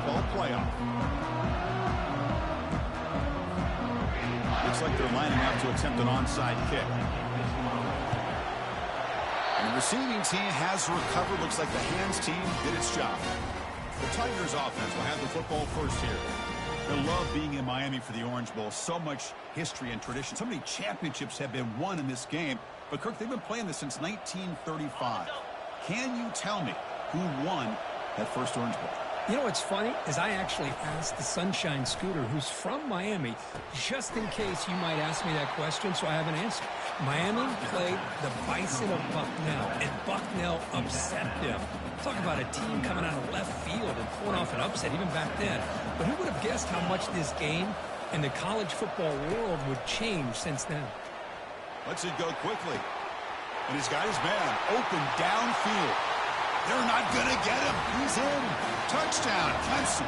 football playoff. Looks like they're lining up to attempt an onside kick. And the receiving team has recovered. Looks like the hands team did its job. The Tigers offense will have the football first here. They love being in Miami for the Orange Bowl. So much history and tradition. So many championships have been won in this game. But, Kirk, they've been playing this since 1935. Can you tell me who won that first Orange Bowl? You know what's funny is I actually asked the Sunshine Scooter, who's from Miami, just in case you might ask me that question, so I have an answer. Miami played the Bison of Bucknell, and Bucknell upset them. Talk about a team coming out of left field and pulling off an upset even back then. But who would have guessed how much this game and the college football world would change since then? Lets it go quickly. And he's got his man open downfield. They're not going to get him. He's in. Touchdown, Clemson.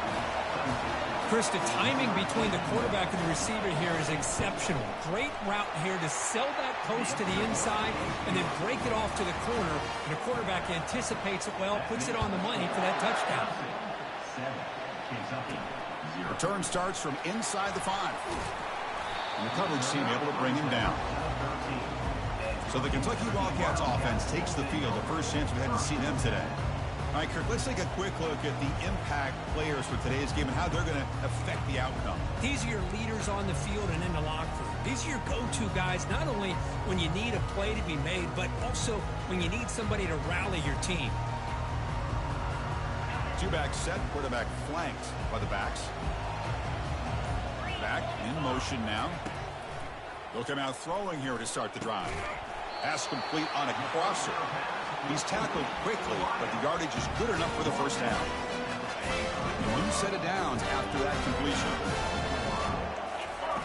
Chris, the timing between the quarterback and the receiver here is exceptional. Great route here to sell that post to the inside and then break it off to the corner. And the quarterback anticipates it well, puts it on the money for that touchdown. Return starts from inside the 5. And the coverage team able to bring him down. So the Kentucky Wildcats offense takes the field. The first chance we had to see them today. All right, Kirk, let's take a quick look at the impact players for today's game and how they're going to affect the outcome. These are your leaders on the field and in the locker room. These are your go-to guys, not only when you need a play to be made, but also when you need somebody to rally your team. Two-back set, quarterback flanked by the backs. Back in motion now. They'll come out throwing here to start the drive. Pass complete on a crosser. He's tackled quickly, but the yardage is good enough for the first down. A new set of downs after that completion.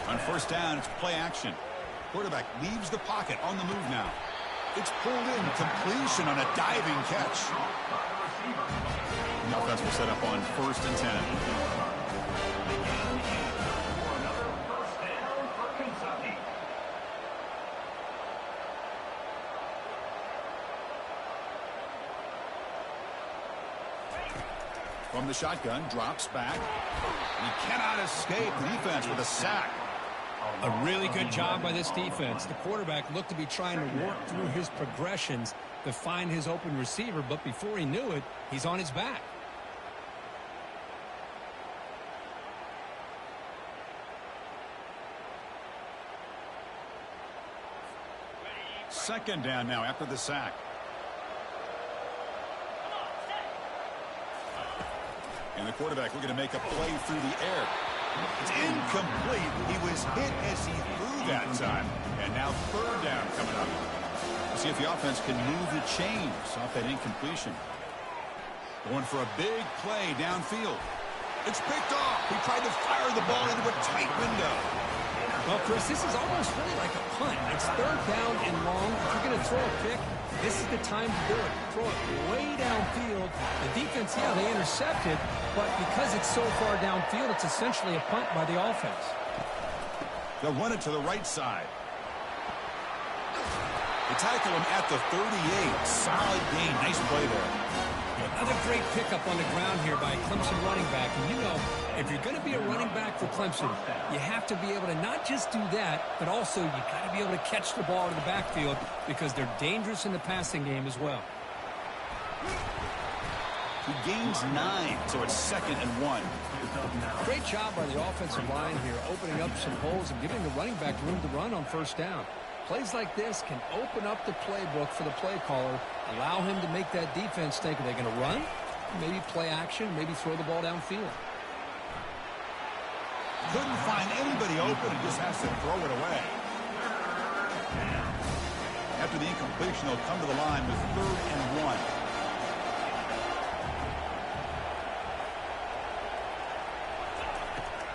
On first down, it's play action. Quarterback leaves the pocket on the move now. It's pulled in. Completion on a diving catch. The offense will set up on 1st and 10. From the shotgun, drops back. He cannot escape. The defense with a sack. A really good job by this defense. The quarterback looked to be trying to work through his progressions to find his open receiver, but before he knew it, he's on his back. Second down now after the sack. And the quarterback looking to make a play through the air. It's incomplete. He was hit as he threw that time. And now 3rd down coming up. We'll see if the offense can move the chains off that incompletion. Going for a big play downfield. It's picked off. He tried to fire the ball into a tight window. Well, Chris, this is almost really like a punt. It's 3rd down and long. If you're going to throw a pick, this is the time to do it. Throw it way downfield. The defense, yeah, they intercepted, but because it's so far downfield, it's essentially a punt by the offense. They'll run it to the right side. They tackle him at the 38. Solid gain. Nice play there. Another great pickup on the ground here by Clemson running back. And you know, if you're going to be a running back for Clemson, you have to be able to not just do that, but also you got to be able to catch the ball in the backfield because they're dangerous in the passing game as well. He gains 9, so it's 2nd and 1. Great job by the offensive line here, opening up some holes and giving the running back room to run on 1st down. Plays like this can open up the playbook for the play caller, allow him to make that defense think, are they going to run? Maybe play action, maybe throw the ball downfield. Couldn't find anybody open and just has to throw it away. After the incompletion, they'll come to the line with 3rd and 1.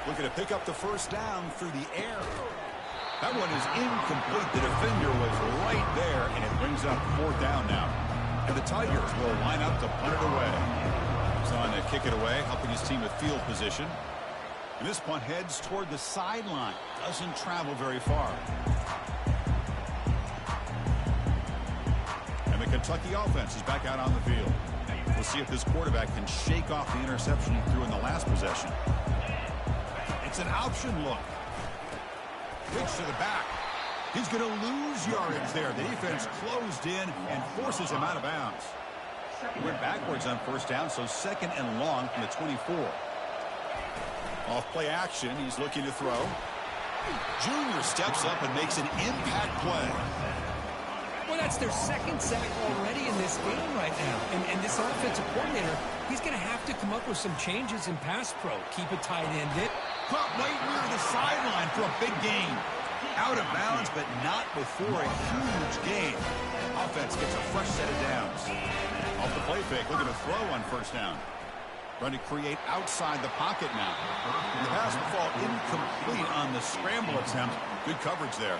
Looking to pick up the first down through the air. That one is incomplete. The defender was right there, and it brings up 4th down now. And the Tigers will line up to punt it away. He's on to kick it away, helping his team with field position. And this punt heads toward the sideline. Doesn't travel very far. And the Kentucky offense is back out on the field. We'll see if this quarterback can shake off the interception he threw in the last possession. It's an option look. Pitch to the back. He's going to lose yardage there. The defense closed in and forces him out of bounds. He went backwards on first down, so second and long from the 24. Off play action, he's looking to throw. Junior steps up and makes an impact play. Well, that's their second sack already in this game right now. And this offensive coordinator, he's going to have to come up with some changes in pass pro. Keep it tight-ended. Caught right near the sideline for a big gain. Out of bounds, but not before a huge gain. Offense gets a fresh set of downs. Off the play fake, looking to throw on first down. Trying to create outside the pocket now. The pass will fall incomplete on the scramble attempt. Good coverage there.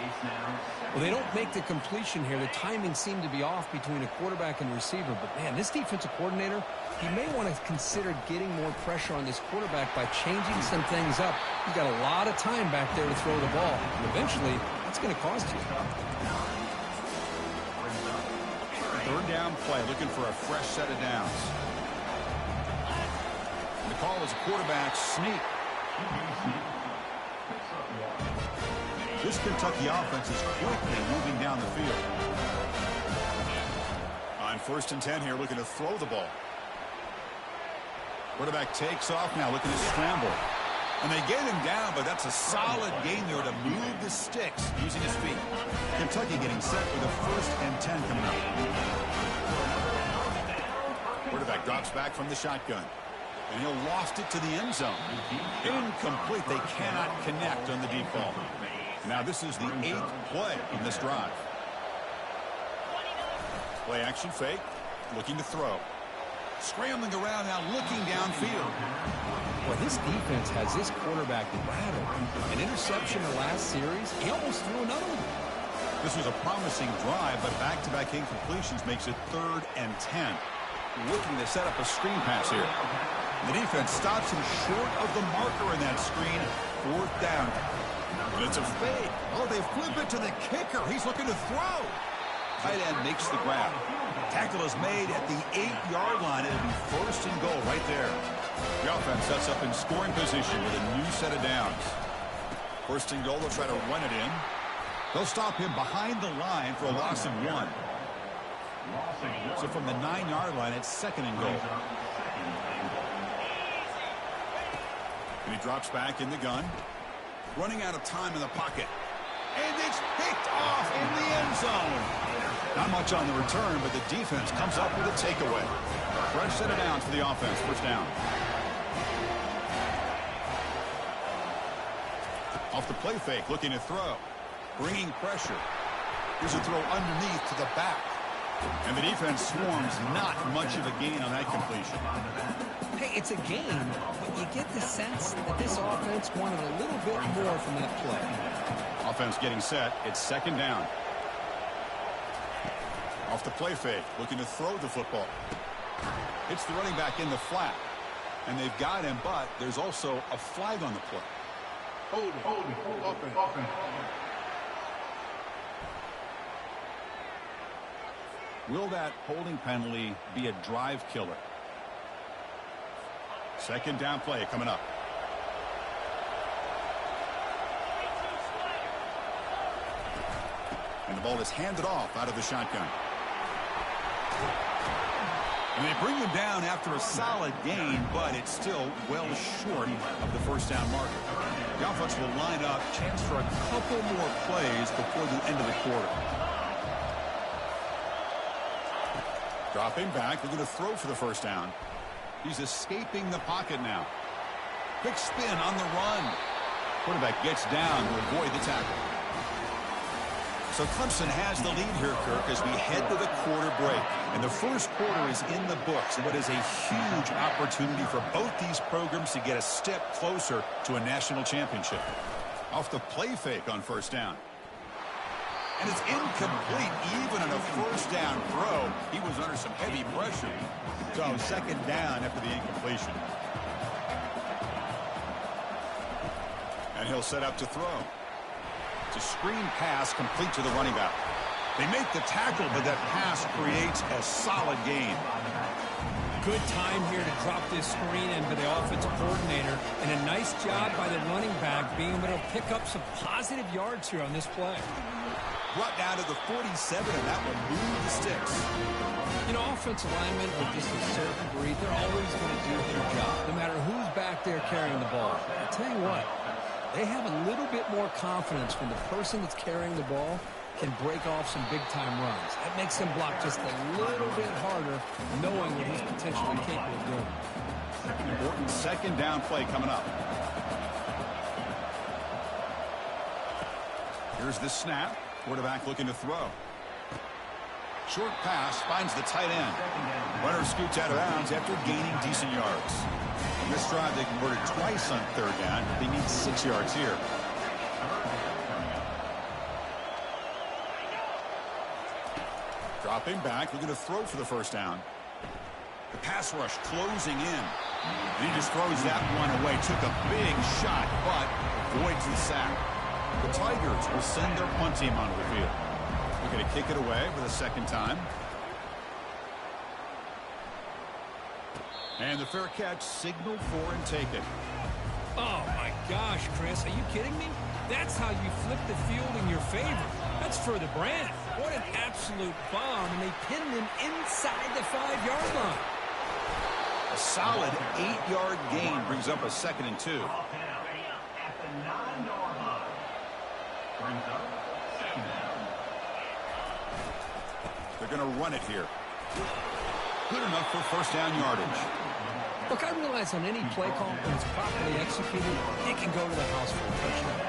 Well, they don't make the completion here. The timing seemed to be off between a quarterback and receiver. But, man, this defensive coordinator, he may want to consider getting more pressure on this quarterback by changing some things up. He's got a lot of time back there to throw the ball. And eventually, it's going to cost you. Third down play, looking for a fresh set of downs. The call is a quarterback sneak. This Kentucky offense is quickly moving down the field. On first and 10 here, looking to throw the ball. Quarterback takes off now, looking to scramble. And they get him down, but that's a solid gain there to move the sticks using his feet. Kentucky getting set with a first and 10 coming up. Quarterback drops back from the shotgun. And he'll loft it to the end zone. Incomplete. They cannot connect on the deep ball. Now this is the 8th play in this drive. Play action fake. Looking to throw. Scrambling around now, looking downfield. Well, this defense has this quarterback rattled. An interception in the last series. He almost threw another one. This was a promising drive, but back-to-back incompletions makes it 3rd and 10. Looking to set up a screen pass here. The defense stops him short of the marker in that screen. 4th down. And it's a fake. Oh, they flip it to the kicker. He's looking to throw. Tight end makes the grab. Tackle is made at the 8-yard line. It'll be first and goal right there. The offense sets up in scoring position with a new set of downs. First and goal, they'll try to run it in. They'll stop him behind the line for a loss of 1. So from the 9-yard line, it's 2nd and goal. And he drops back in the gun. Running out of time in the pocket. And it's picked off in the end zone. Not much on the return, but the defense comes up with a takeaway. Fresh set of downs for the offense. First down. Off the play fake, looking to throw. Bringing pressure. Here's a throw underneath to the back. And the defense swarms. Not much of a gain on that completion. Hey, it's a game, but you get the sense that this offense wanted a little bit more from that play. Offense getting set. It's 2nd down. Off the play fake, looking to throw the football. Hits the running back in the flat. And they've got him, but there's also a flag on the play. Hold it. Will that holding penalty be a drive killer? 2nd down play coming up. And the ball is handed off out of the shotgun. And they bring him down after a solid gain, but it's still well short of the first down marker. The offense will line up, chance for a couple more plays before the end of the quarter. Dropping back, they're going to throw for the first down. He's escaping the pocket now. Quick spin on the run. Quarterback gets down to avoid the tackle. So Clemson has the lead here, Kirk, as we head to the quarter break. And the first quarter is in the books. What is a huge opportunity for both these programs to get a step closer to a national championship. Off the play fake on first down. And it's incomplete even on a first down throw. He was under some heavy pressure. So 2nd down after the incompletion. And he'll set up to throw. It's a screen pass complete to the running back. They make the tackle, but that pass creates a solid gain. Good time here to drop this screen in for the offensive coordinator, and a nice job by the running back being able to pick up some positive yards here on this play. Brought down to the 47, and that will move the sticks. You know, offensive linemen are just a certain breed. They're always going to do their job, no matter who's back there carrying the ball. I'll tell you what, they have a little bit more confidence when the person that's carrying the ball can break off some big-time runs. That makes him block just a little bit harder, knowing what he's potentially capable of doing. Important second down play coming up. Here's the snap. Quarterback looking to throw. Short pass finds the tight end. Runner scoots out of bounds after gaining decent yards. On this drive, they converted twice on third down. They need 6 yards here. Dropping back, looking to throw for the first down. The pass rush closing in. And he just throws that one away. Took a big shot, but avoids the sack. The Tigers will send their punt team onto the field. We're going to kick it away for the second time. And the fair catch signaled for and taken. Oh, my gosh, Chris. Are you kidding me? That's how you flip the field in your favor. That's for the brand. What an absolute bomb. And they pinned him inside the 5-yard line. A solid 8-yard gain brings up a 2nd and 2. They're going to run it here. Good enough for first down yardage. Look, I realize on any play call, when it's properly executed, it can go to the house for a touchdown.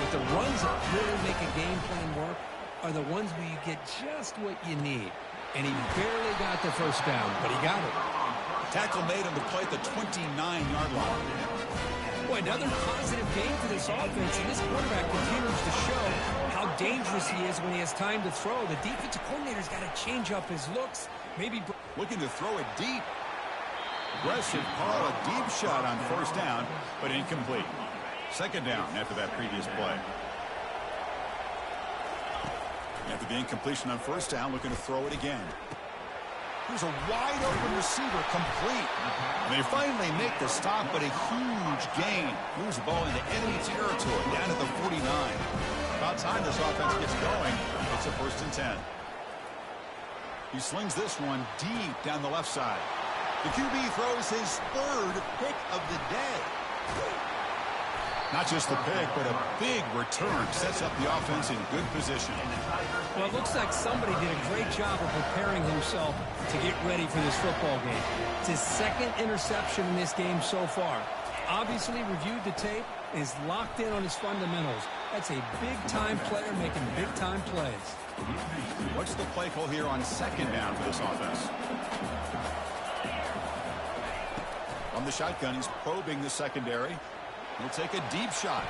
But the runs that really make a game plan work are the ones where you get just what you need. And he barely got the first down, but he got it. Tackle made him to play at the 29-yard line. Boy, another positive game for this offense, and this quarterback continues to show how dangerous he is when he has time to throw. The defensive coordinator's got to change up his looks. Maybe looking to throw it deep. Aggressive call, a deep shot on first down, but incomplete. Second down after that previous play. After the incompletion on first down, looking to throw it again. Here's a wide-open receiver, complete. And they finally make the stop, but a huge gain. Moves the ball into enemy territory, down at the 49. About time this offense gets going. It's a 1st and 10. He slings this one deep down the left side. The QB throws his 3rd pick of the day. Not just the pick, but a big return. Sets up the offense in good position. Well, it looks like somebody did a great job of preparing himself to get ready for this football game. It's his 2nd interception in this game so far. Obviously reviewed the tape, is locked in on his fundamentals. That's a big-time player making big-time plays. What's the play call here on 2nd down for this offense? On the shotgun, he's probing the secondary. He'll take a deep shot.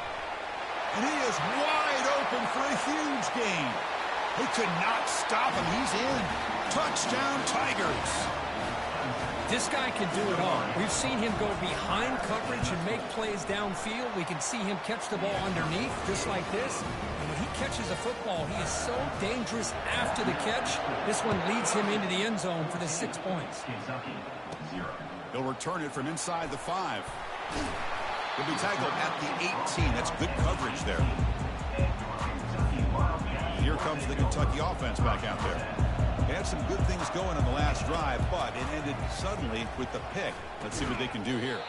And he is wide open for a huge gain. They could not stop him. He's in. Touchdown, Tigers. This guy can do it all. We've seen him go behind coverage and make plays downfield. We can see him catch the ball underneath, just like this. And when he catches a football, he is so dangerous after the catch. This one leads him into the end zone for the 6 points. He'll return it from inside the 5. He'll be tackled at the 18. That's good coverage there. Here comes the Kentucky offense back out there. They had some good things going on the last drive, but it ended suddenly with the pick. Let's see what they can do here.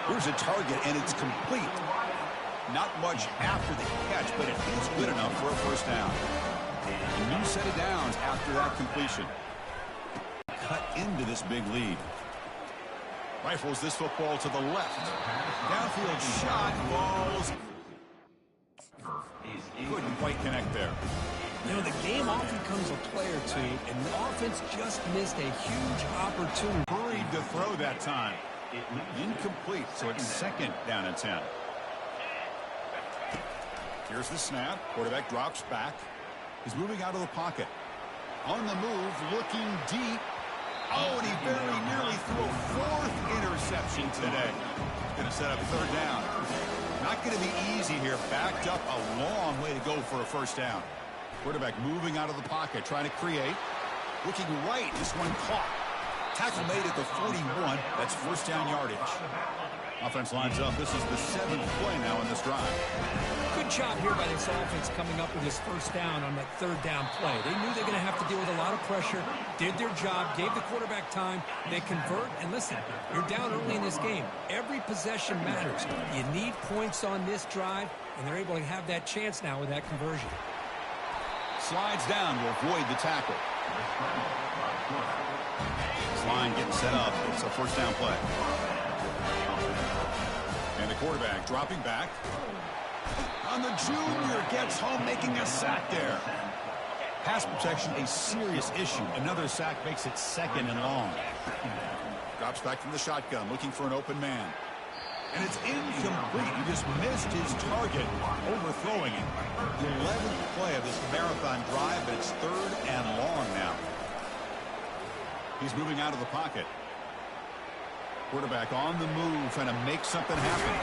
Here's a target, and it's complete. Not much after the catch, but it is good enough for a first down. A new set of downs after that completion. Cut into this big lead. Rifles this football to the left. Downfield shot, balls. Couldn't quite connect there. You know, the game often comes a play or two, and the offense just missed a huge opportunity. Hurried to throw that time. Incomplete, so it's 2nd down and 10. Here's the snap. Quarterback drops back. He's moving out of the pocket. On the move, looking deep. Oh, and he very nearly threw a 4th interception today. Going to set up 3rd down. Not going to be easy here. Backed up a long way to go for a first down. Quarterback moving out of the pocket, trying to create. Looking right, this one caught. Tackle made at the 41. That's first down yardage. Offense lines up. This is the 7th play now in this drive. Good job here by this offense coming up with this first down on that 3rd down play. They knew they were going to have to deal with a lot of pressure, did their job, gave the quarterback time. They convert, and listen, you're down early in this game. Every possession matters. You need points on this drive, and they're able to have that chance now with that conversion. Slides down to avoid the tackle. This line getting set up. It's a first down play. And the quarterback dropping back. On the junior, gets home, making a sack there. Pass protection, a serious issue. Another sack makes it 2nd and long. Drops back from the shotgun, looking for an open man. And it's incomplete. He just missed his target, overthrowing it. The 11th play of this marathon drive, but it's 3rd and long now. He's moving out of the pocket. Quarterback on the move, trying to make something happen.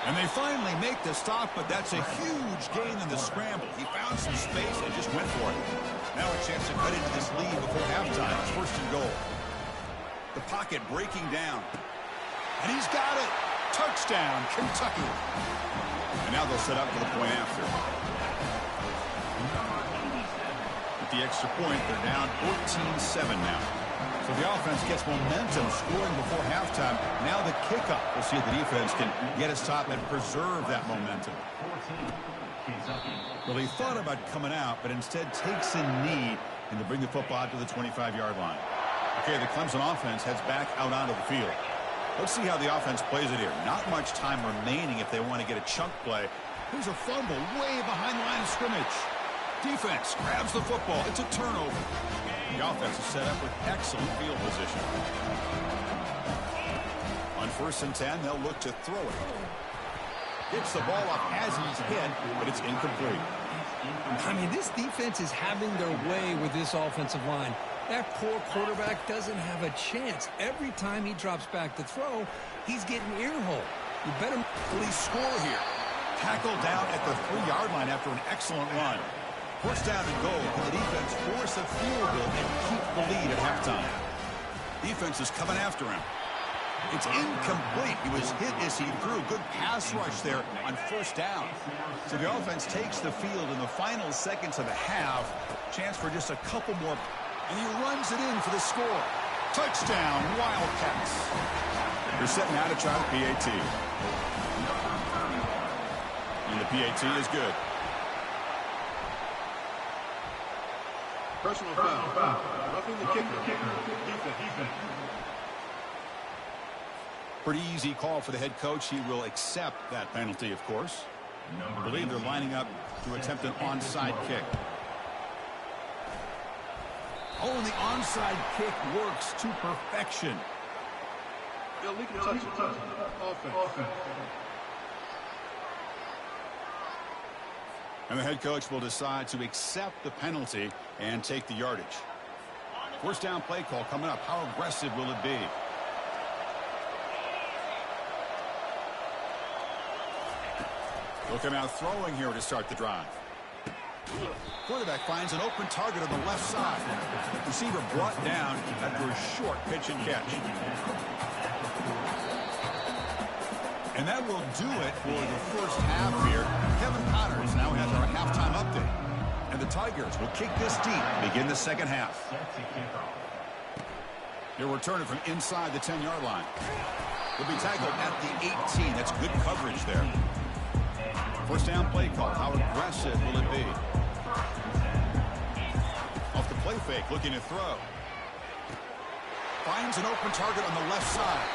And they finally make the stop, but that's a huge gain in the scramble. He found some space and just went for it. Now a chance to cut into this lead before halftime. It's 1st and goal. The pocket breaking down. And he's got it. Touchdown, Kentucky. And now they'll set up for the point after. With the extra point, they're down 14-7 now. So the offense gets momentum scoring before halftime. Now the kickoff. We'll see if the defense can get a stop and preserve that momentum. Well, he thought about coming out, but instead takes a knee and to bring the football out to the 25-yard line. Okay, the Clemson offense heads back out onto the field. Let's see how the offense plays it here. Not much time remaining if they want to get a chunk play. Here's a fumble way behind the line of scrimmage. Defense grabs the football. It's a turnover. The offense is set up with excellent field position. On 1st and 10, they'll look to throw it. Gets the ball up as he's hit, but it's incomplete. I mean, this defense is having their way with this offensive line. That poor quarterback doesn't have a chance. Every time he drops back to throw, he's getting earholed. You better please score here. Tackle down at the 3-yard line after an excellent run. First down and goal. Can the defense force a field goal and keep the lead at halftime? Defense is coming after him. It's incomplete. He was hit as he threw. Good pass rush there on 1st down. So the offense takes the field in the final seconds of the half. Chance for just a couple more. And he runs it in for the score. Touchdown, Wildcats. They're setting out to try the PAT. And the PAT is good. Personal foul. Roughing the kicker. Defense. Pretty easy call for the head coach. He will accept that penalty, of course. I believe they're lining up to attempt an onside kick. Oh, and the onside kick works to perfection. Illegal touch. Offense. And the head coach will decide to accept the penalty and take the yardage. First down play call coming up. How aggressive will it be? Looking out throwing here to start the drive. Quarterback finds an open target on the left side. Receiver brought down after a short pitch and catch. And that will do it for the first half here. Kevin Connors now has our halftime update. And the Tigers will kick this deep, begin the second half. They'll return it from inside the 10-yard line. They'll be tackled at the 18. That's good coverage there. First down play call. How aggressive will it be? Off the play fake, looking to throw. Finds an open target on the left side.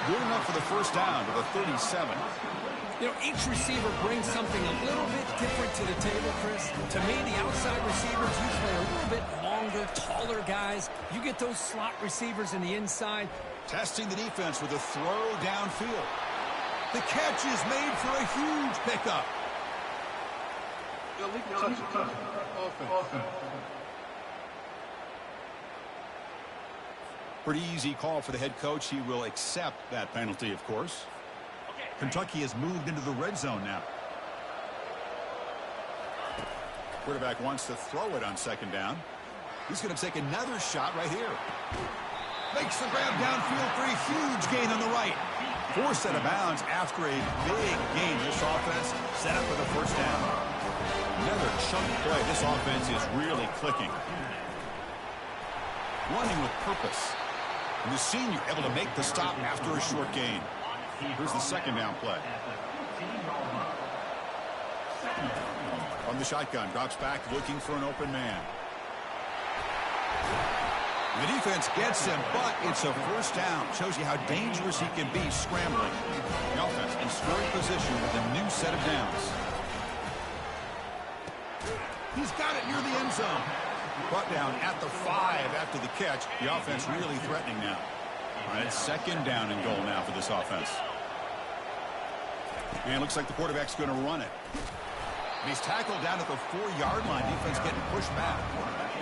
Good enough for the first down to the 37. You know, each receiver brings something a little bit different to the table, Chris. To me, the outside receivers usually are a little bit longer, taller guys. You get those slot receivers in the inside. Testing the defense with a throw downfield. The catch is made for a huge pickup. Offense. Pretty easy call for the head coach. He will accept that penalty, of course. Kentucky has moved into the red zone now. Quarterback wants to throw it on second down. He's going to take another shot right here. Makes the grab downfield for a huge gain on the right. Forced out of bounds after a big gain. This offense set up for the first down. Another chunk play. This offense is really clicking. Running with purpose. And the senior able to make the stop after a short gain. Here's the second down play. From the shotgun, drops back looking for an open man. The defense gets him, but it's a first down. Shows you how dangerous he can be scrambling. The offense in scoring position with a new set of downs. He's got it near the end zone. Brought down at the 5 after the catch. The offense really threatening now. All right, second down and goal now for this offense. And looks like the quarterback's going to run it. And he's tackled down at the 4-yard line. Defense getting pushed back.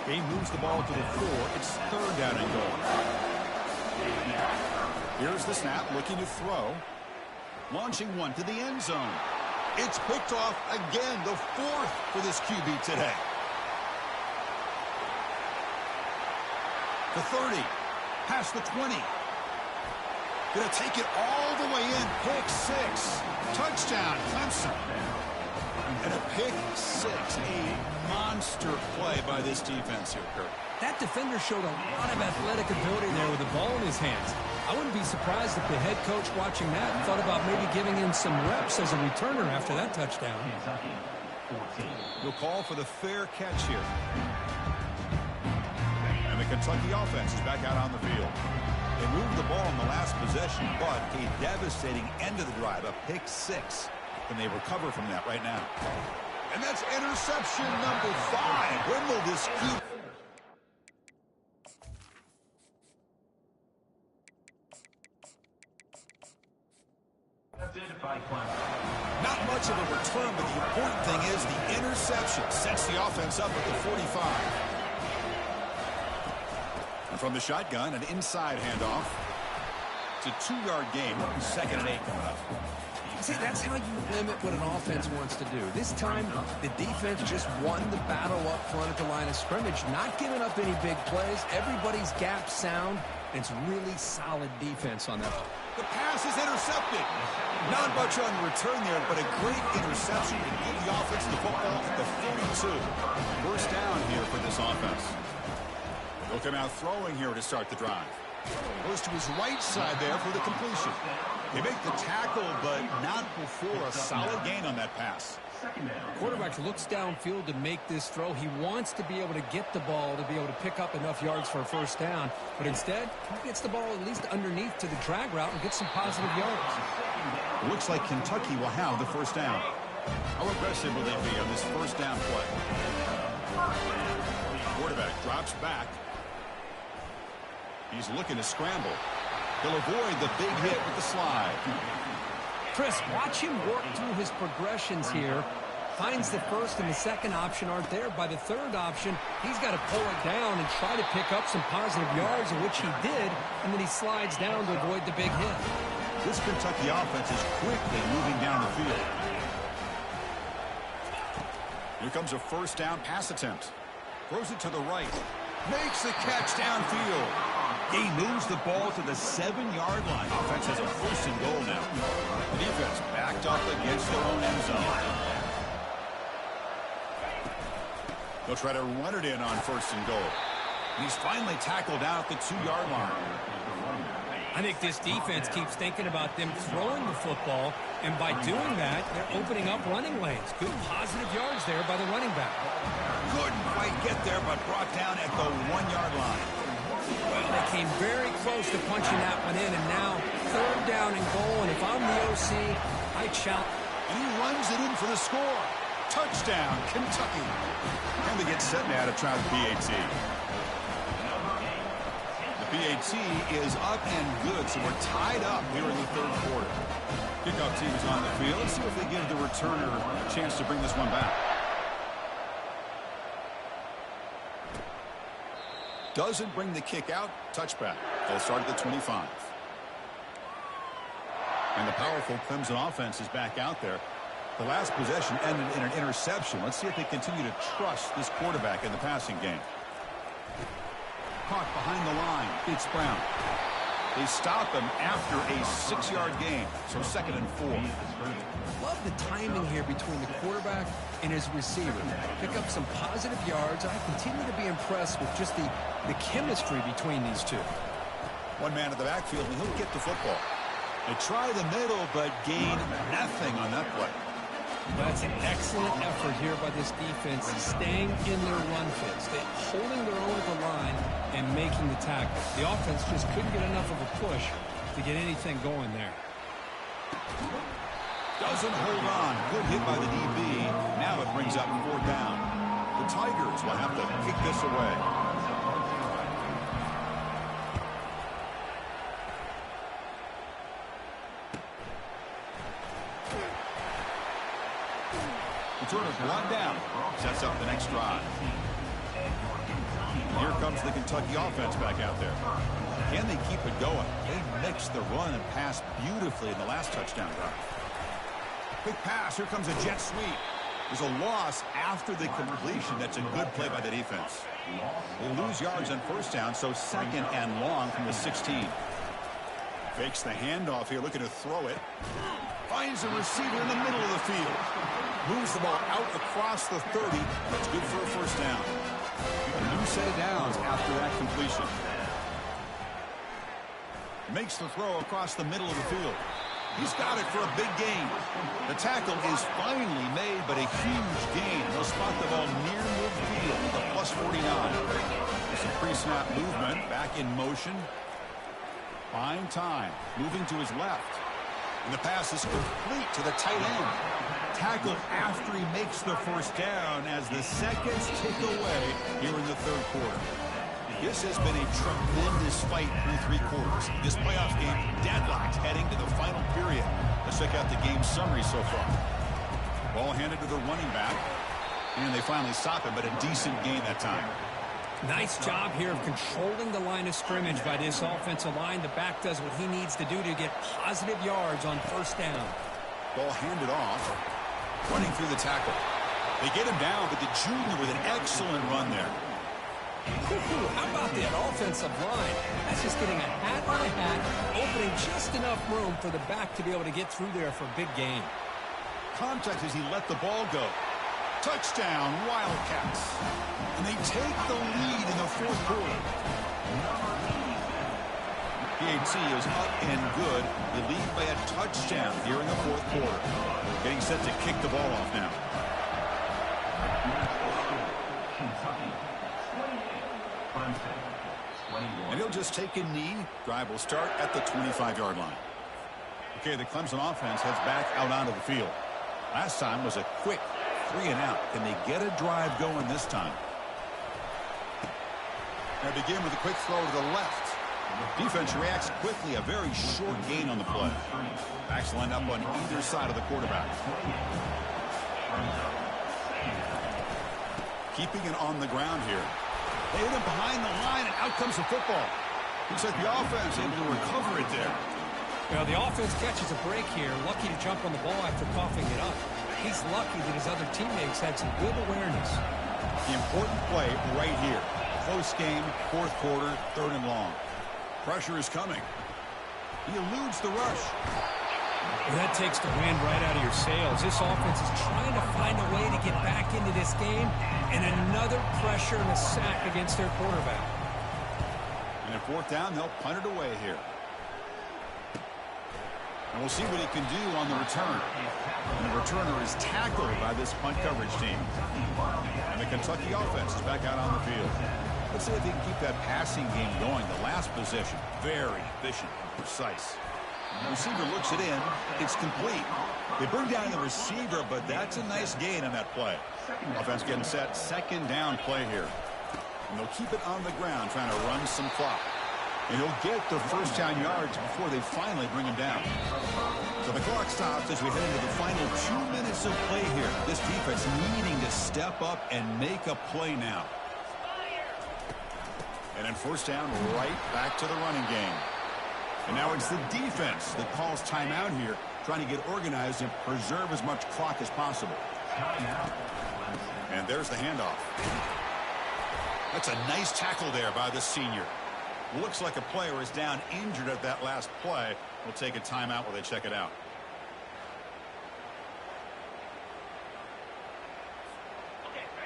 He moves the ball to the 4. It's third down and goal. Here's the snap, looking to throw. Launching one to the end zone. It's picked off again, the 4th for this QB today. The 30, past the 20. Gonna take it all the way in. Pick 6. Touchdown, Clemson. And a pick 6. A monster play by this defense here, Kurt. That defender showed a lot of athletic ability there with the ball in his hands. I wouldn't be surprised if the head coach watching that thought about maybe giving him some reps as a returner after that touchdown. He'll call for the fair catch here. And the Kentucky offense is back out on the field. They moved the ball in the last possession, but a devastating end of the drive, a pick 6. And they recover from that right now. And that's interception number 5. When will this keep? Not much of a return, but the important thing is the interception sets the offense up at the 45. And from the shotgun, an inside handoff. It's a 2-yard gain. 2nd and 8 coming up. See, that's how you limit what an offense wants to do. This time, the defense just won the battle up front at the line of scrimmage, not giving up any big plays. Everybody's gap sound, and it's really solid defense on that. The pass is intercepted. Not much on the return there, but a great interception to give the offense the football at the 42. First down here for this offense. They'll come out throwing here to start the drive. Goes to his right side there for the completion. They make the tackle, but not before a solid gain on that pass. Quarterback looks downfield to make this throw. He wants to be able to get the ball to be able to pick up enough yards for a first down. But instead, he gets the ball at least underneath to the drag route and gets some positive yards. It looks like Kentucky will have the first down. How aggressive will they be on this first down play? Quarterback drops back. He's looking to scramble. He'll avoid the big hit with the slide. Chris, watch him work through his progressions here. Finds the first and the second option aren't there. By the third option, he's got to pull it down and try to pick up some positive yards, of which he did, and then he slides down to avoid the big hit. This Kentucky offense is quickly moving down the field. Here comes a first down pass attempt. Throws it to the right. Makes the catch downfield. He moves the ball to the 7-yard line. Offense has a first and goal now. The defense backed up against their own end zone. They'll try to run it in on first and goal. And he's finally tackled out the 2-yard line. I think this defense keeps thinking about them throwing the football, and by doing that, they're opening up running lanes. Good positive yards there by the running back. Couldn't quite get there, but brought down at the 1-yard line. Well, they came very close to punching that one in, and now third down and goal, and if I'm the OC, I shout. And he runs it in for the score. Touchdown, Kentucky. And they get set now to try the PAT. The PAT is up and good, so we're tied up here in the third quarter. Kickoff team is on the field. Let's see if they give the returner a chance to bring this one back. Doesn't bring the kick out. Touchback. They'll start at the 25. And the powerful Clemson offense is back out there. The last possession ended in an interception. Let's see if they continue to trust this quarterback in the passing game. caught behind the line. It's Brown. They stop him after a 6-yard gain, so 2nd and 4. Love the timing here between the quarterback and his receiver. Pick up some positive yards. I continue to be impressed with just the chemistry between these two. One man in the backfield, and he'll get the football. They try the middle, but gain nothing on that play. That's an excellent effort here by this defense, staying in their run fits, holding their own at the line and making the tackle. The offense just couldn't get enough of a push to get anything going there. Doesn't hold on. Good hit by the DB. Now it brings up 4th down. The Tigers will have to kick this away. Returner brought down. Sets up the next drive. Here comes the Kentucky offense back out there. Can they keep it going? They mixed the run and pass beautifully in the last touchdown drive. Quick pass. Here comes a jet sweep. There's a loss after the completion. That's a good play by the defense. They lose yards on 1st down, so 2nd and long from the 16. Fakes the handoff here, looking to throw it. Finds a receiver in the middle of the field. Moves the ball out across the 30. That's good for a 1st down. A new set of downs after that completion. Makes the throw across the middle of the field. He's got it for a big gain. The tackle is finally made, but a huge gain. They'll spot the ball near midfield at the +49. There's a pre-snap movement. Back in motion. Buying time. Moving to his left. And the pass is complete to the tight end. Tackle after he makes the 1st down as the seconds tick away here in the 3rd quarter. This has been a tremendous fight through 3 quarters. This playoff game deadlocked heading to the final period. Let's check out the game summary so far. Ball handed to the running back. And they finally stop him, but a decent gain that time. Nice job here of controlling the line of scrimmage by this offensive line. The back does what he needs to do to get positive yards on 1st down. Ball handed off. Running through the tackle. They get him down, but the junior with an excellent run there. How about that offensive line? That's just getting a hat on a hat, opening just enough room for the back to be able to get through there for a big gain. Contact as he let the ball go. Touchdown, Wildcats. And they take the lead in the 4th quarter. PAT is up and good. They lead by a touchdown here in the 4th quarter. Getting set to kick the ball off now. And he'll just take a knee. Drive will start at the 25-yard line. Okay, the Clemson offense heads back out onto the field. Last time was a quick 3 and out. Can they get a drive going this time? They begin with a quick throw to the left. Defense reacts quickly. A very short gain on the play. Backs line up on either side of the quarterback. Keeping it on the ground here. They hit him behind the line, and out comes the football. Looks like the offense able to recover it there. Well, the offense catches a break here. Lucky to jump on the ball after coughing it up. He's lucky that his other teammates had some good awareness. The important play right here. Close game, 4th quarter, 3rd and long. Pressure is coming. He eludes the rush. And that takes the wind right out of your sails. This offense is trying to find a way to get back into this game, and another pressure and a sack against their quarterback. And at 4th down, they'll punt it away here. And we'll see what he can do on the return. And the returner is tackled by this punt coverage team. And the Kentucky offense is back out on the field. Let's see if they can keep that passing game going. The last possession, very efficient and precise. The receiver looks it in. It's complete. They bring down the receiver, but that's a nice gain on that play. Offense getting set. 2nd down play here. And they'll keep it on the ground, trying to run some clock. And he'll get the 1st down yards before they finally bring him down. So the clock stops as we head into the final 2 minutes of play here. This defense needing to step up and make a play now. And then 1st down, right back to the running game. And now it's the defense that calls timeout here, trying to get organized and preserve as much clock as possible. And there's the handoff. That's a nice tackle there by the senior. Looks like a player is down injured at that last play. We'll take a timeout while they check it out.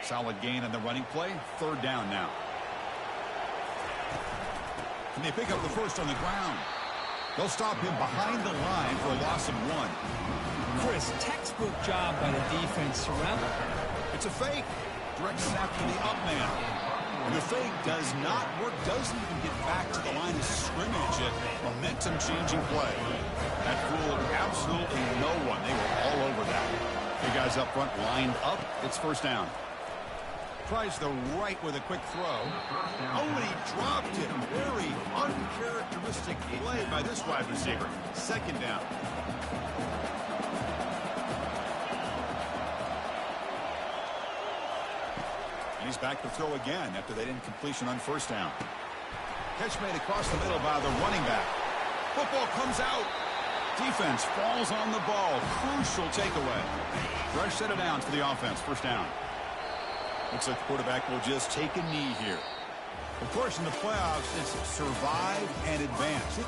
Solid gain on the running play. Third down now. Can they pick up the first on the ground? They'll stop him behind the line for a loss of 1. Chris, textbook job by the defense surrounding. It's a fake. Direct snap to the up man. And the fake does not work. Doesn't even get back to the line of scrimmage. A momentum-changing play. That fooled absolutely no one. They were all over that. The guys up front lined up. It's first down. Tries the right with a quick throw. Oh, and he dropped it. Very uncharacteristic play by this wide receiver. Second down. And he's back to throw again after they didn't completion on first down. Catch made across the middle by the running back. Football comes out. Defense falls on the ball. Crucial takeaway. Fresh set of downs for the offense. First down. Looks like the quarterback will just take a knee here. Of course, in the playoffs, it's survive and advance.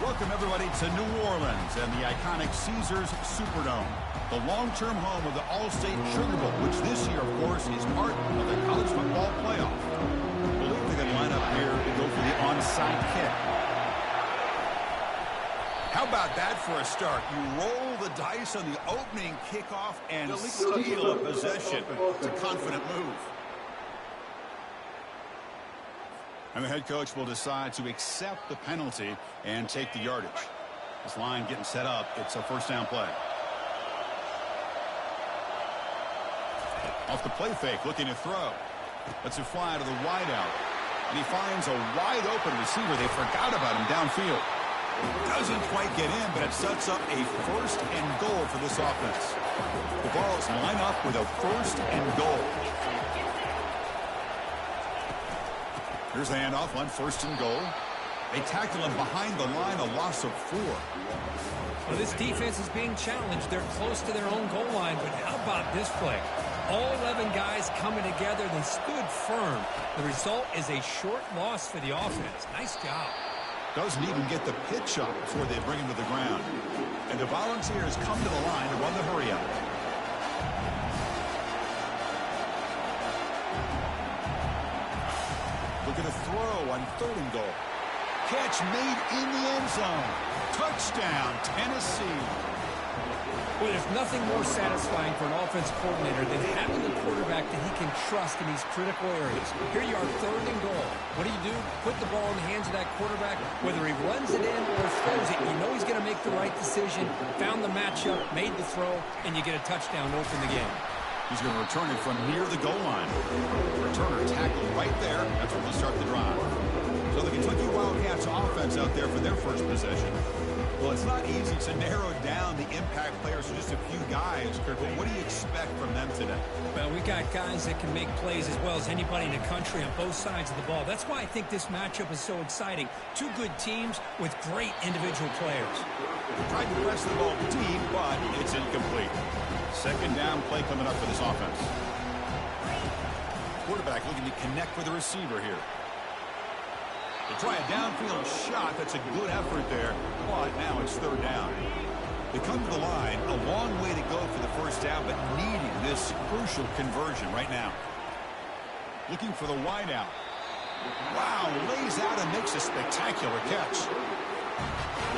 Welcome, everybody, to New Orleans and the iconic Caesars Superdome, the long-term home of the All-State Sugar Bowl, which this year, of course, is part of the college football playoff. I believe they're going to line up here to go for the onside kick. How about that for a start? You roll the dice on the opening kickoff and steal a possession. It's a confident move. And the head coach will decide to accept the penalty and take the yardage. This line getting set up. It's a first down play. Off the play fake, looking to throw. Lets it fly to the wideout. And he finds a wide open receiver. They forgot about him downfield. Doesn't quite get in, but it sets up a first and goal for this offense. The Vols line up with a first and goal. Here's the handoff on first and goal. They tackle him behind the line, a loss of 4. Well, this defense is being challenged. They're close to their own goal line, but how about this play? All 11 guys coming together. They stood firm. The result is a short loss for the offense. Nice job. Doesn't even get the pitch up before they bring him to the ground. And the Volunteers come to the line to run the hurry-up. Look at a throw on third and goal. Catch made in the end zone. Touchdown, Tennessee. Well, there's nothing more satisfying for an offensive coordinator than having a quarterback that he can trust in these critical areas. Here you are, third and goal. What do? Put the ball in the hands of that quarterback. Whether he runs it in or throws it, you know he's going to make the right decision. Found the matchup, made the throw, and you get a touchdown to open the game. He's going to return it from near the goal line. Returner tackled right there. That's where we'll start the drive. So the Kentucky Wildcats offense out there for their first possession. Well, it's not easy to narrow down the impact players to just a few guys, Kirk, but what do you expect from them today? Well, we got guys that can make plays as well as anybody in the country on both sides of the ball. That's why I think this matchup is so exciting. Two good teams with great individual players. Tried to press the ball deep, but it's incomplete. Second down play coming up for this offense. Quarterback looking to connect with the receiver here. They try a downfield shot. That's a good effort there, but now it's third down. They come to the line, a long way to go for the first down, but needing this crucial conversion right now. Looking for the wideout. Wow, lays out and makes a spectacular catch.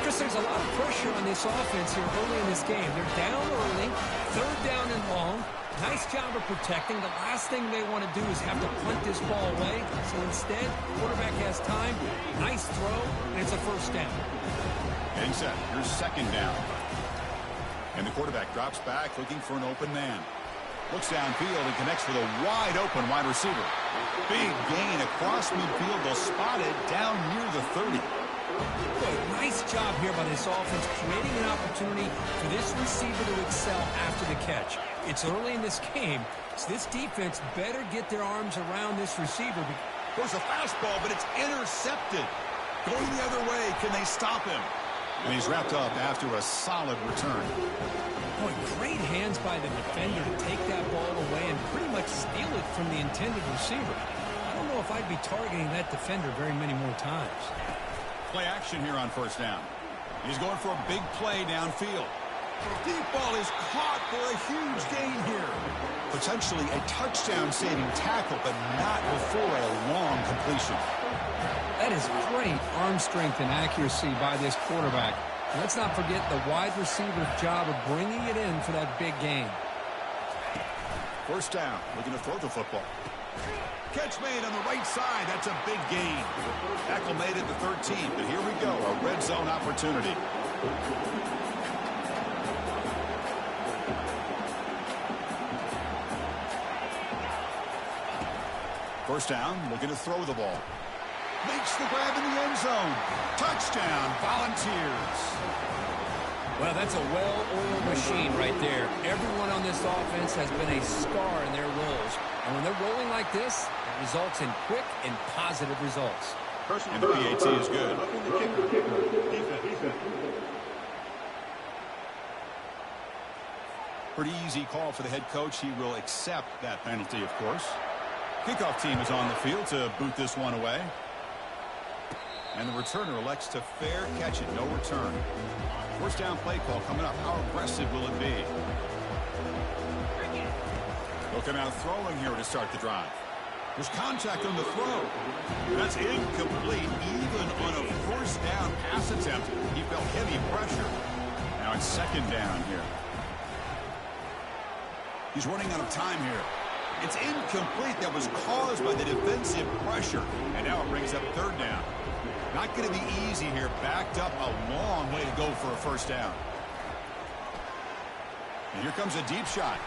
Chris, there's a lot of pressure on this offense here early in this game. They're down early, third down and long. Nice job of protecting. The last thing they want to do is have to punt this ball away. So instead, quarterback has time. Nice throw, and it's a first down. Getting set. Here's second down. And the quarterback drops back looking for an open man. Looks downfield and connects with a wide open wide receiver. Big gain across midfield. They'll spot it down near the 30. Boy, nice job here by this offense, creating an opportunity for this receiver to excel after the catch. It's early in this game, so this defense better get their arms around this receiver. There's a fastball, but it's intercepted. Going the other way, can they stop him? And he's wrapped up after a solid return. Boy, great hands by the defender to take that ball away and pretty much steal it from the intended receiver. I don't know if I'd be targeting that defender very many more times. Play action here on first down. He's going for a big play downfield. Deep ball is caught for a huge gain here. Potentially a touchdown-saving tackle, but not before a long completion. That is great arm strength and accuracy by this quarterback. And let's not forget the wide receiver's job of bringing it in for that big gain. First down, looking to throw the football. Catch made on the right side. That's a big gain. Tackle made at the 13, but here we go, a red zone opportunity. First down, looking to throw the ball. Makes the grab in the end zone. Touchdown, Volunteers. Well, that's a well-oiled machine right there. Everyone on this offense has been a star in their roles. And when they're rolling like this, it results in quick and positive results. And the PAT is good. Pretty easy call for the head coach. He will accept that penalty, of course. Kickoff team is on the field to boot this one away. And the returner elects to fair catch it. No return. First down play call coming up. How aggressive will it be? Looking out throwing here to start the drive. There's contact on the throw. That's incomplete. Even on a first down pass attempt, he felt heavy pressure. Now it's second down here. He's running out of time here. It's incomplete. That was caused by the defensive pressure. And now it brings up third down. Not going to be easy here. Backed up a long way to go for a first down. And here comes a deep shot.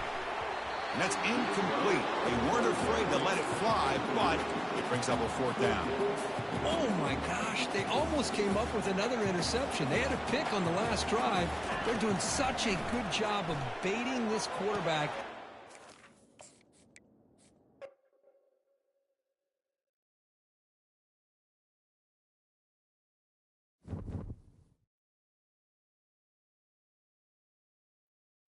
And that's incomplete. They weren't afraid to let it fly, but it brings up a fourth down. Oh, my gosh. They almost came up with another interception. They had a pick on the last drive. They're doing such a good job of baiting this quarterback